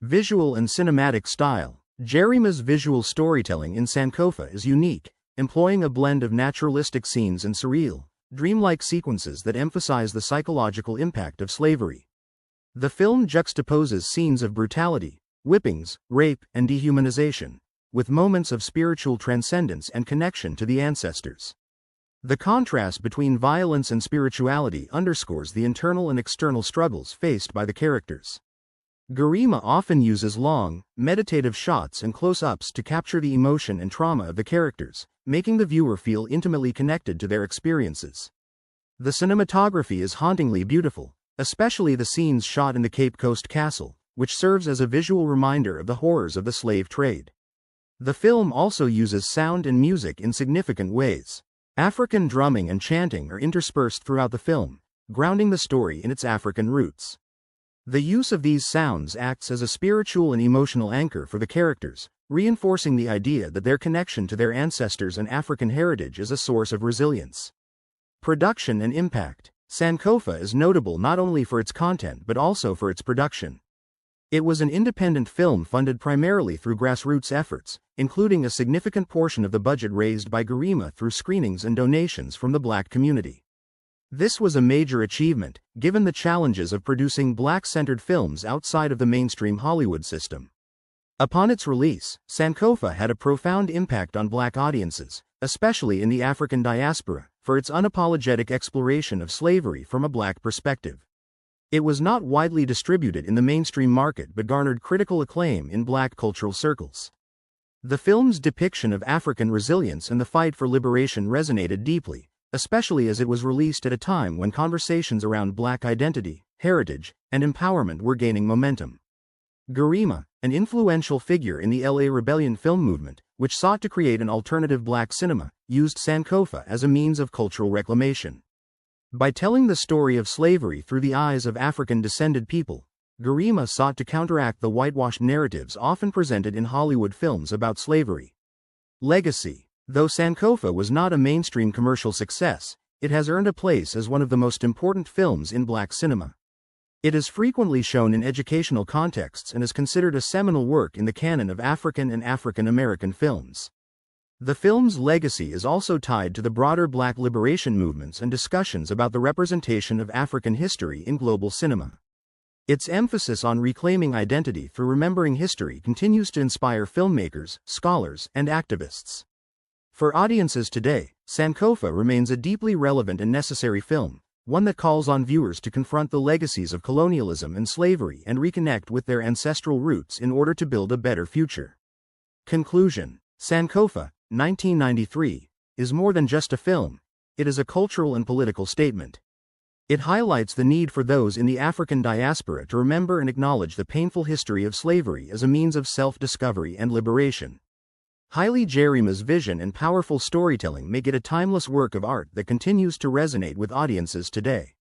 Visual and cinematic style. Gerima's visual storytelling in Sankofa is unique, employing a blend of naturalistic scenes and surreal, dreamlike sequences that emphasize the psychological impact of slavery. The film juxtaposes scenes of brutality, whippings, rape, and dehumanization, with moments of spiritual transcendence and connection to the ancestors. The contrast between violence and spirituality underscores the internal and external struggles faced by the characters. Gerima often uses long, meditative shots and close-ups to capture the emotion and trauma of the characters, making the viewer feel intimately connected to their experiences. The cinematography is hauntingly beautiful, especially the scenes shot in the Cape Coast Castle, which serves as a visual reminder of the horrors of the slave trade. The film also uses sound and music in significant ways. African drumming and chanting are interspersed throughout the film, grounding the story in its African roots. The use of these sounds acts as a spiritual and emotional anchor for the characters, reinforcing the idea that their connection to their ancestors and African heritage is a source of resilience. Production and impact. Sankofa is notable not only for its content but also for its production. It was an independent film funded primarily through grassroots efforts, including a significant portion of the budget raised by Gerima through screenings and donations from the Black community. This was a major achievement, given the challenges of producing Black-centered films outside of the mainstream Hollywood system. Upon its release, Sankofa had a profound impact on Black audiences, especially in the African diaspora, for its unapologetic exploration of slavery from a Black perspective. It was not widely distributed in the mainstream market but garnered critical acclaim in Black cultural circles. The film's depiction of African resilience and the fight for liberation resonated deeply, especially as it was released at a time when conversations around Black identity, heritage, and empowerment were gaining momentum. Gerima, an influential figure in the LA Rebellion film movement, which sought to create an alternative Black cinema, used Sankofa as a means of cultural reclamation. By telling the story of slavery through the eyes of African-descended people, Gerima sought to counteract the whitewashed narratives often presented in Hollywood films about slavery. Legacy. Though Sankofa was not a mainstream commercial success, it has earned a place as one of the most important films in Black cinema. It is frequently shown in educational contexts and is considered a seminal work in the canon of African and African American films. The film's legacy is also tied to the broader Black liberation movements and discussions about the representation of African history in global cinema. Its emphasis on reclaiming identity through remembering history continues to inspire filmmakers, scholars, and activists. For audiences today, Sankofa remains a deeply relevant and necessary film, one that calls on viewers to confront the legacies of colonialism and slavery and reconnect with their ancestral roots in order to build a better future. Conclusion. Sankofa, 1993, is more than just a film, it is a cultural and political statement. It highlights the need for those in the African diaspora to remember and acknowledge the painful history of slavery as a means of self-discovery and liberation. Gerima's vision and powerful storytelling make it a timeless work of art that continues to resonate with audiences today.